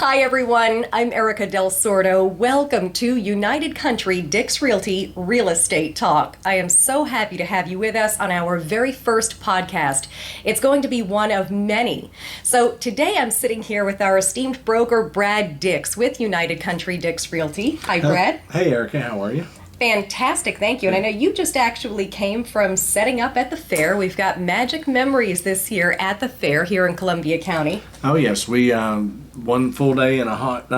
Hi everyone, I'm Erika Del Sordo. Welcome to United Country Dicks Realty Real Estate Talk. I am so happy to have you with us on our very first podcast. It's going to be one of many. So today I'm sitting here with our esteemed broker, Brad Dicks, with United Country Dicks Realty. Hi, Brad. Hey, Erika, how are you? Fantastic, thank you. And I know you just actually came from setting up at the fair. We've got magic memories this year at the fair here in Columbia County. Oh yes, we one full day in a hot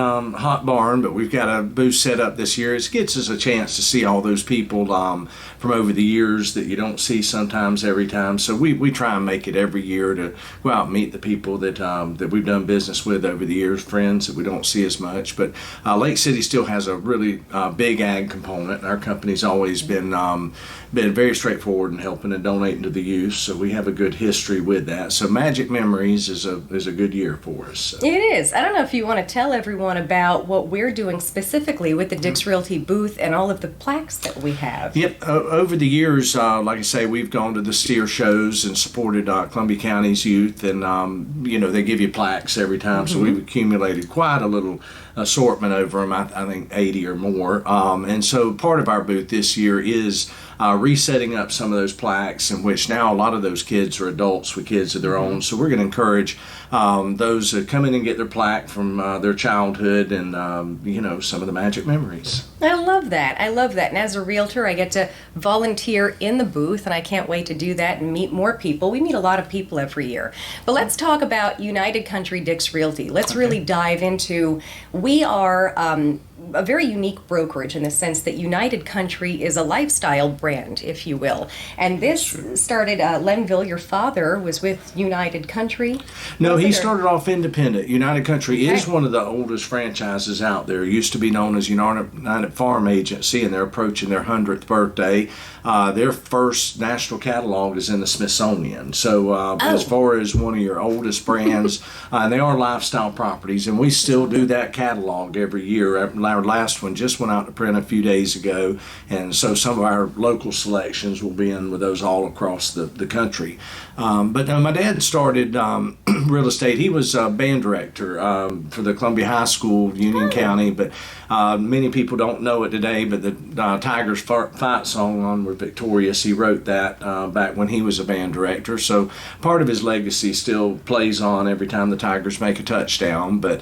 barn, but we've got a booth set up this year. It gets us a chance to see all those people from over the years that you don't see sometimes every time. So we try and make it every year to go out and meet the people that we've done business with over the years, friends that we don't see as much. But Lake City still has a really big ag component. Our company's always been very straightforward in helping and donating to the youth, so we have a good history with that. So Magic Memories is a good year for us. So. It is. I don't know if you want to tell everyone about what we're doing specifically with the Dicks Realty booth and all of the plaques that we have. Yep. Over the years, like I say, we've gone to the steer shows and supported Columbia County's youth, and they give you plaques every time. So we've accumulated quite a little assortment over them. I think 80 or more. And so part of our booth this year is resetting up some of those plaques, in which now a lot of those kids are adults with kids of their own. So we're going to encourage those that come in and get their plaque from their childhood and some of the magic memories. I love that. And as a realtor, I get to volunteer in the booth, and I can't wait to do that and meet more people. We meet a lot of people every year. But let's talk about United Country Dicks Realty. Let's really dive into, we are a very unique brokerage in the sense that United Country is a lifestyle brand, if you will. And this started, Lenville, your father was with United Country? No, he started off independent. United Country is one of the oldest franchises out there. It used to be known as United Farm Agency, and they're approaching their 100th birthday. Their first national catalog is in the Smithsonian. So as far as one of your oldest brands, they are lifestyle properties, and we still do that catalog every year. Our last one just went out to print a few days ago, and so some of our local selections will be in with those all across the country. But my dad started real estate. He was a band director for the Columbia High School, Union County, but many people don't know it today, but the Tigers Fight song on We're Victorious, he wrote that back when he was a band director. So part of his legacy still plays on every time the Tigers make a touchdown. But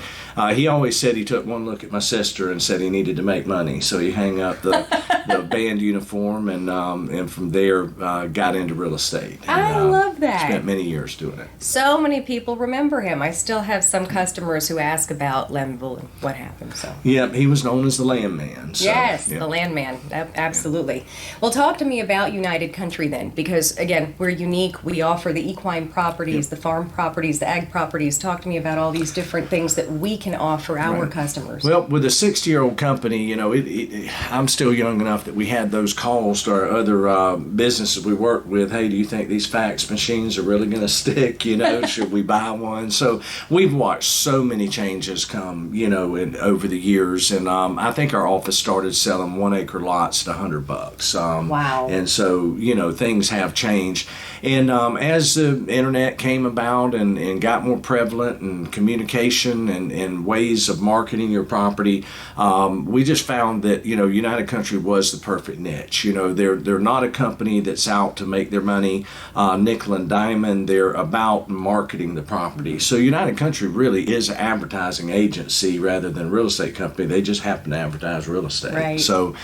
he always said he took one look at my sister and said he needed to make money. So he hung up the band uniform and from there got into real estate. And, I love that. Spent many years doing it. So many people remember him. I still have some customers who ask about Lenville and what happened. So. Yep, he was known as the Landman. So, yes, yep. The Landman. Absolutely. Well, talk to me about United Country then, because again, we're unique. We offer the equine properties, the farm properties, the ag properties. Talk to me about all these different things that we can offer our customers. Well, with a 60-year-old company, I'm still young enough that we had those calls to our other businesses we worked with. Hey, do you think these fax machines are really going to stick? Should we buy one? So we've watched so many changes come, over the years, and I think our office started selling 1-acre lots at $100. Wow! And so things have changed, and as the internet came about and got more prevalent, and communication and ways of marketing your property, we just found that United Country was the perfect niche. They're not a company that's out to make their money nickel and diamond. They're about marketing the property. So United Country really is an advertising agency rather than a real estate company. They just happen to advertise real estate. Right. So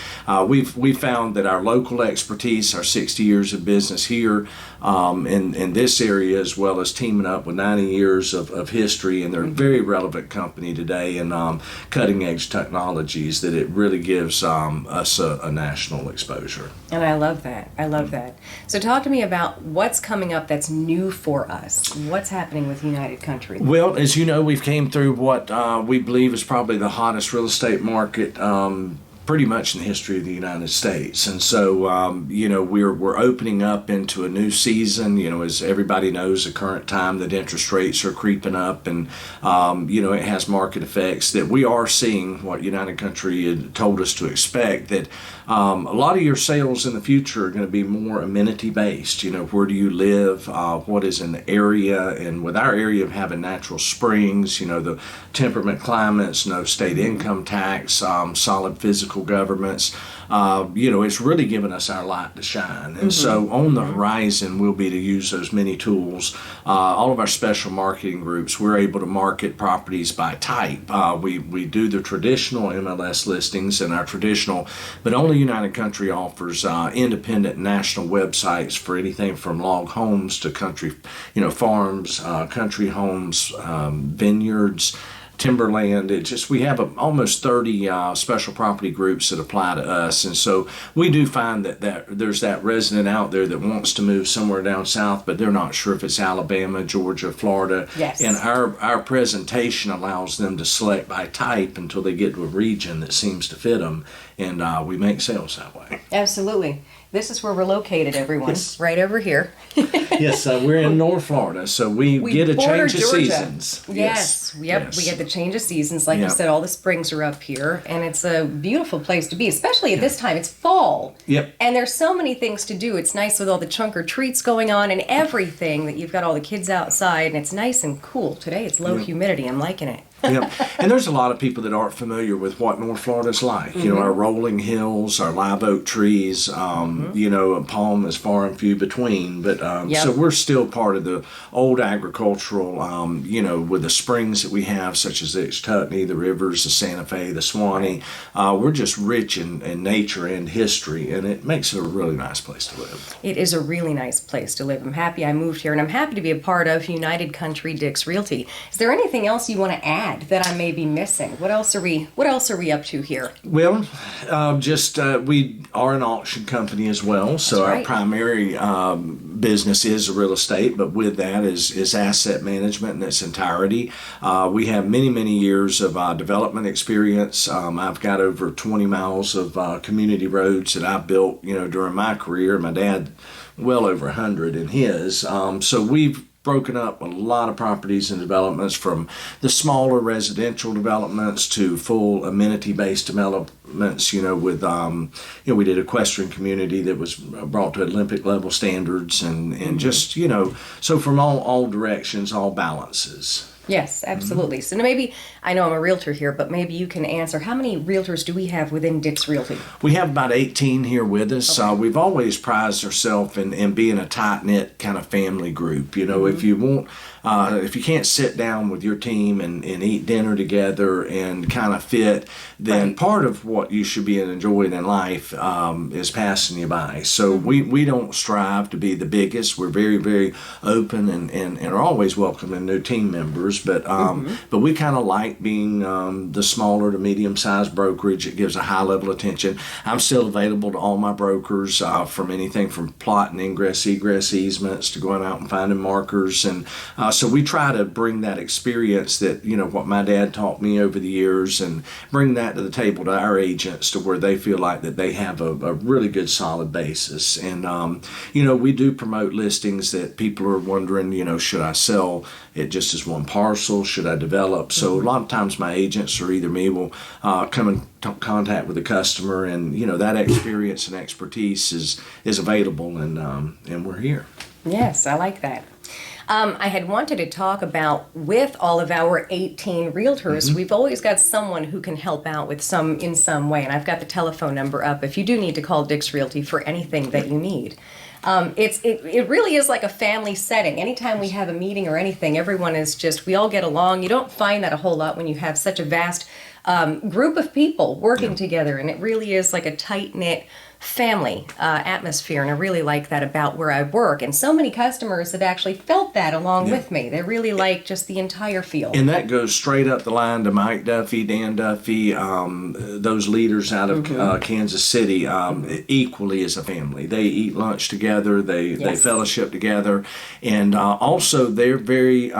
we found that our local expertise, our 60 years of business here in this area, as well as teaming up with 90 years of history, and they're a very relevant company today, and cutting edge technologies, that it really gives us a national exposure. And I love that. So talk to me about what's coming up that's new for us. What's happening with United Country? Well, as you know, we've came through what we believe is probably the hottest real estate market pretty much in the history of the United States. And so, we're opening up into a new season. As everybody knows, the current time that interest rates are creeping up, and, it has market effects that we are seeing what United Country had told us to expect, that a lot of your sales in the future are going to be more amenity based. Where do you live? What is an area? And with our area of having natural springs, the temperament climates, no state income tax, solid physical governments, it's really given us our light to shine. And so on the horizon will be to use those many tools. All of our special marketing groups, we're able to market properties by type. We do the traditional MLS listings and our traditional, but only United Country offers independent national websites for anything from log homes to country, farms, country homes, vineyards, timberland. We have almost 30 special property groups that apply to us, and so we do find that there's that resident out there that wants to move somewhere down south, but they're not sure if it's Alabama, Georgia, Florida. Yes. And our presentation allows them to select by type until they get to a region that seems to fit them, and we make sales that way. Absolutely. This is where we're located, everyone. Yes. Right over here. Yes, we're in North Florida, so we get a border change of Georgia. seasons. Yes. Yep. Yes. We get the change of seasons. Like you Yep. said, all the springs are up here, and it's a beautiful place to be, especially at this time. It's fall. Yep. And there's so many things to do. It's nice with all the trunk or treats going on and everything that you've got all the kids outside, and it's nice and cool. Today it's low humidity. I'm liking it. Yep. And there's a lot of people that aren't familiar with what North Florida's like. Our rolling hills, our live oak trees, a palm is far and few between. But so we're still part of the old agricultural, with the springs that we have, such as the Ixtutney, the rivers, the Santa Fe, the Swanee. We're just rich in nature and history, and it makes it a really nice place to live. It is a really nice place to live. I'm happy I moved here, and I'm happy to be a part of United Country Dicks Realty. Is there anything else you want to add that I may be missing? What else are we up to here? Well, we are an auction company as well, so That's right. our primary business is real estate, but with that is asset management in its entirety. We have many years of development experience. I've got over 20 miles of community roads that I built, during my career. My dad, well over 100 in his. So we've broken up a lot of properties and developments, from the smaller residential developments to full amenity-based developments, with, we did equestrian community that was brought to Olympic level standards and just, so from all directions, all balances. Yes, absolutely. So maybe, I know I'm a realtor here, but maybe you can answer, how many realtors do we have within Dicks Realty? We have about 18 here with us. Okay. We've always prized ourselves in being a tight-knit kind of family group. If you want, if you can't sit down with your team and eat dinner together and kind of fit, then part of what you should be enjoying in life is passing you by. So we don't strive to be the biggest. We're very open and are always welcoming new team members. But we kind of like being the smaller to medium-sized brokerage. It gives a high level of attention. I'm still available to all my brokers, from anything from plotting ingress, egress easements to going out and finding markers. And so we try to bring that experience that, what my dad taught me over the years, and bring that to the table to our agents to where they feel like that they have a really good solid basis. And, we do promote listings that people are wondering, should I sell it just as one parcel? Should I develop? So a lot of times my agents or either me will come in contact with the customer, and that experience and expertise is available, and we're here. Yes, I like that. I had wanted to talk about, with all of our 18 realtors, we've always got someone who can help out with in some way, and I've got the telephone number up if you do need to call Dicks Realty for anything that you need. It really is like a family setting. Anytime we have a meeting or anything, everyone is we all get along. You don't find that a whole lot when you have such a vast group of people working together, and it really is like a tight-knit family atmosphere, and I really like that about where I work. And so many customers have actually felt that along with me. They really like just the entire feel. And that goes straight up the line to Mike Duffy, Dan Duffy, those leaders out of Kansas City, equally as a family. They eat lunch together, they fellowship together, and also they're very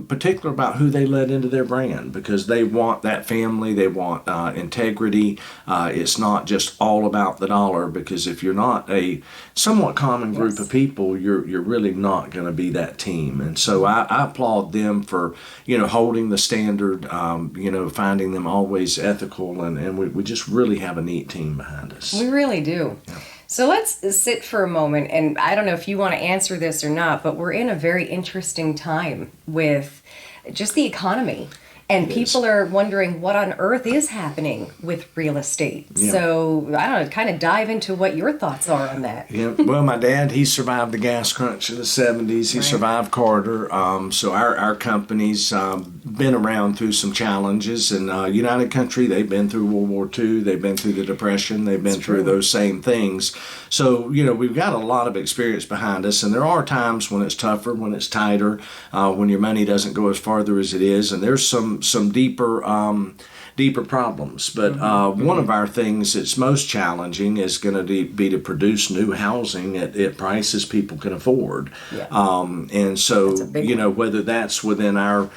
particular about who they let into their brand, because they want that family, They want integrity. It's not just all about the dollar, because if you're not a somewhat common group of people, you're really not going to be that team. And so I applaud them for, holding the standard, finding them always ethical, and we just really have a neat team behind us. We really do. Yeah. So let's sit for a moment, and I don't know if you want to answer this or not, but we're in a very interesting time with just the economy. And people are wondering what on earth is happening with real estate. Yeah. So, I don't know, kind of dive into what your thoughts are on that. Yeah. Well, my dad, he survived the gas crunch of the 70s. He survived Carter. So our company's been around through some challenges. And United Country, they've been through World War II. They've been through the Depression. They've been through those same things. So, we've got a lot of experience behind us. And there are times when it's tougher, when it's tighter, when your money doesn't go as farther as it is. And there's some deeper problems. But one of our things that's most challenging is going to be to produce new housing at prices people can afford. Yeah. And so, whether that's within our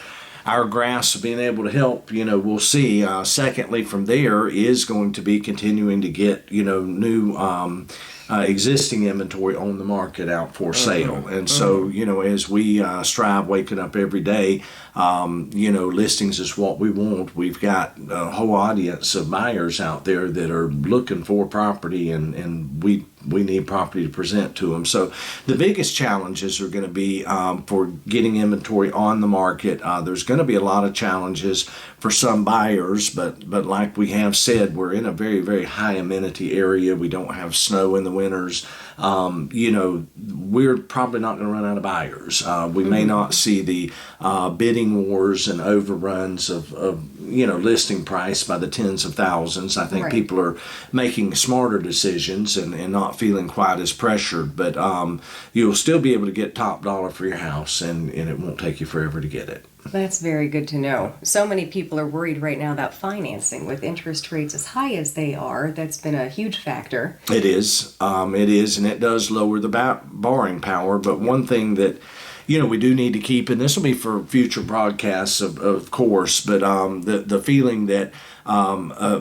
grasp of being able to help, we'll see. Secondly, from there is going to be continuing to get, new existing inventory on the market out for sale. And so, as we strive waking up every day, listings is what we want. We've got a whole audience of buyers out there that are looking for property, and we need property to present to them. So the biggest challenges are going to be for getting inventory on the market. There's going to be a lot of challenges for some buyers, but like we have said, we're in a very, very high amenity area. We don't have snow in the winters. We're probably not going to run out of buyers. We may not see the bidding wars and overruns of listing price by the tens of thousands. I think people are making smarter decisions and not feeling quite as pressured, but you'll still be able to get top dollar for your house, and it won't take you forever to get it. That's very good to know. So many people are worried right now about financing with interest rates as high as they are. That's been a huge factor. It is, and it does lower the borrowing power. But one thing that we do need to keep, and this will be for future broadcasts, of course, but the feeling that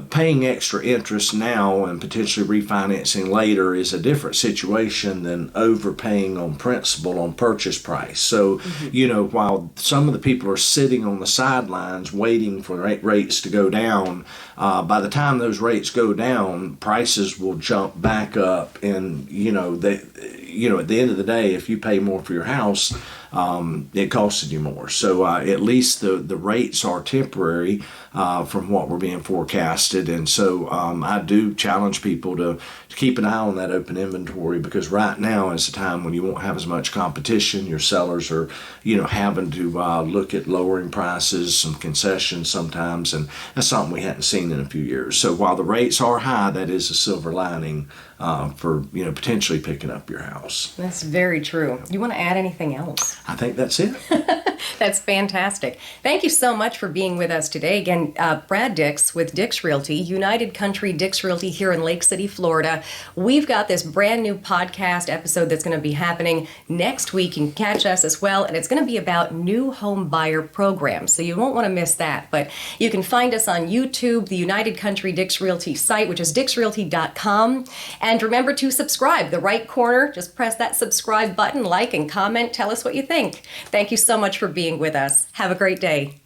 paying extra interest now and potentially refinancing later is a different situation than overpaying on principal on purchase price. So, while some of the people are sitting on the sidelines waiting for rates to go down, by the time those rates go down, prices will jump back up, and at the end of the day, if you pay more for your house, it costed you more. So at least the rates are temporary from what we're being forecasted. And so I do challenge people to keep an eye on that open inventory, because right now is a time when you won't have as much competition. Your sellers are, having to look at lowering prices, some concessions sometimes, and that's something we hadn't seen in a few years. So while the rates are high, that is a silver lining for potentially picking up your house. That's very true. You want to add anything else? I think that's it. That's fantastic. Thank you so much for being with us today. Again, Brad Dicks with Dicks Realty, United Country Dicks Realty here in Lake City, Florida. We've got this brand new podcast episode that's going to be happening next week. You can catch us as well, and it's going to be about new home buyer programs, so you won't want to miss that. But you can find us on YouTube, the United Country Dicks Realty site, which is dicksrealty.com. And remember to subscribe. The right corner, just press that subscribe button, like and comment, tell us what you think. Thank you so much for being with us. Have a great day.